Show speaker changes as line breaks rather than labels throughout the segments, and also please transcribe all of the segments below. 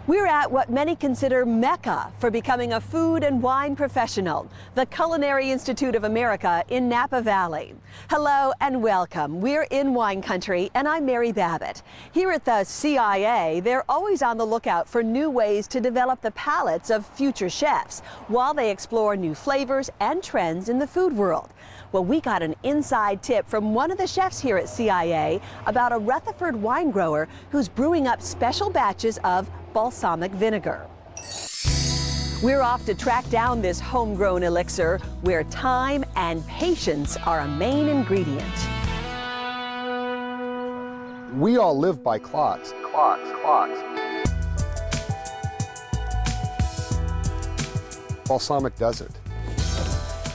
We're at what many consider Mecca for becoming a food and wine professional, the Culinary Institute of America in Napa Valley. Hello and welcome. We're in wine country and I'm Mary Babbitt. Here at the CIA, they're always on the lookout for new ways to develop the palates of future chefs while they explore new flavors and trends in the food world. Well, we got an inside tip from one of the chefs here at CIA about a Rutherford wine grower who's brewing up special batches of balsamic vinegar. We're off to track down this homegrown elixir where time and patience are a main ingredient.
We all live by clocks. Balsamic doesn't.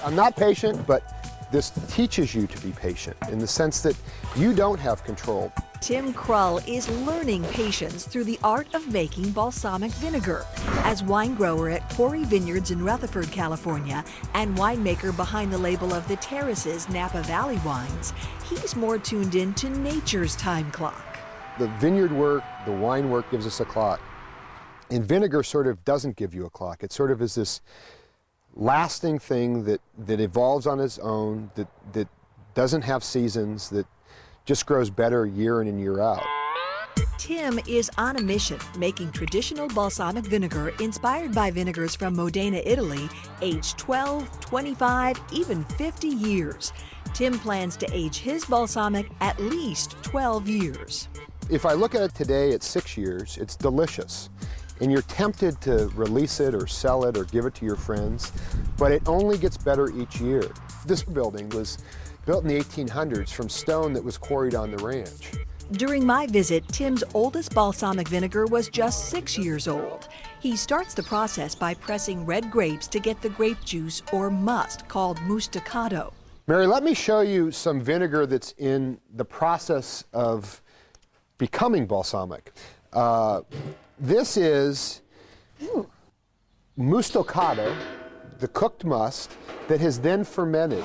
I'm not patient, but this teaches you to be patient in the sense that you don't have control.
Tim Krull is learning patience through the art of making balsamic vinegar. As wine grower at Quarry Vineyards in Rutherford, California, and winemaker behind the label of the Terraces Napa Valley wines, he's more tuned in to nature's time clock.
The vineyard work, the wine work gives us a clock. And vinegar sort of doesn't give you a clock. It sort of is this lasting thing that evolves on its own, that doesn't have seasons, that just grows better year in and year out.
Tim is on a mission, making traditional balsamic vinegar inspired by vinegars from Modena, Italy, aged 12, 25, even 50 years. Tim plans to age his balsamic at least 12 years.
If I look at it today at 6 years, it's delicious. And you're tempted to release it or sell it or give it to your friends, but it only gets better each year. This building was built in the 1800s from stone that was quarried on the ranch.
During my visit, Tim's oldest balsamic vinegar was just 6 years old. He starts the process by pressing red grapes to get the grape juice or must called moustacato.
Mary, let me show you some vinegar that's in the process of becoming balsamic. This is moustacato, the cooked must, that has then fermented.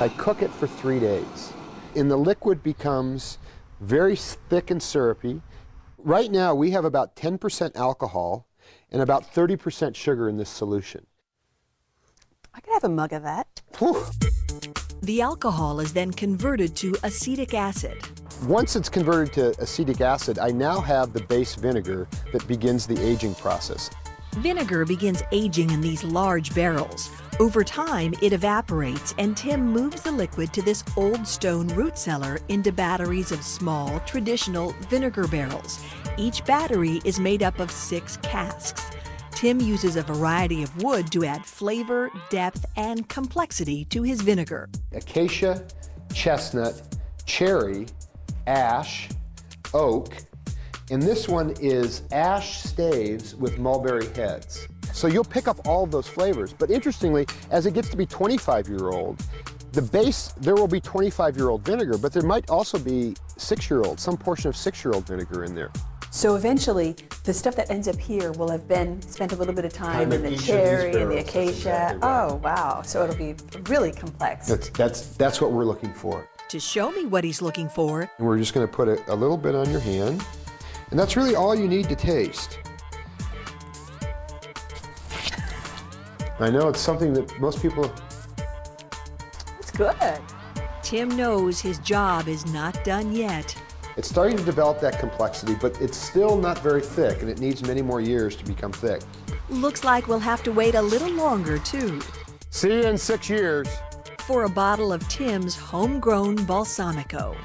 I cook it for 3 days. And the liquid becomes very thick and syrupy. Right now, we have about 10% alcohol and about 30% sugar in this solution.
I could have a mug of that.
Whew.
The alcohol is then converted to acetic acid.
Once it's converted to acetic acid, I now have the base vinegar that begins the aging process.
Vinegar begins aging in these large barrels. Over time, it evaporates, and Tim moves the liquid to this old stone root cellar into batteries of small, traditional vinegar barrels. Each battery is made up of 6 casks. Tim uses a variety of wood to add flavor, depth, and complexity to his vinegar.
Acacia, chestnut, cherry, ash, oak, and this one is ash staves with mulberry heads. So you'll pick up all of those flavors, but interestingly, as it gets to be 25-year-old, the base, there will be 25-year-old vinegar, but there might also be 6-year-old, some portion of 6-year-old vinegar in there.
So eventually, the stuff that ends up here will have been spent a little bit of time in the cherry and the acacia. Exactly right. Oh, wow. So it'll be really complex.
That's what we're looking for.
To show me what he's looking for,
And we're just going to put a little bit on your hand. And that's really all you need to taste. I know it's something that most people...
It's good.
Tim knows his job is not done yet.
It's starting to develop that complexity, but it's still not very thick, and it needs many more years to become thick.
Looks like we'll have to wait a little longer, too.
See you in 6 years.
For a bottle of Tim's homegrown Balsamico.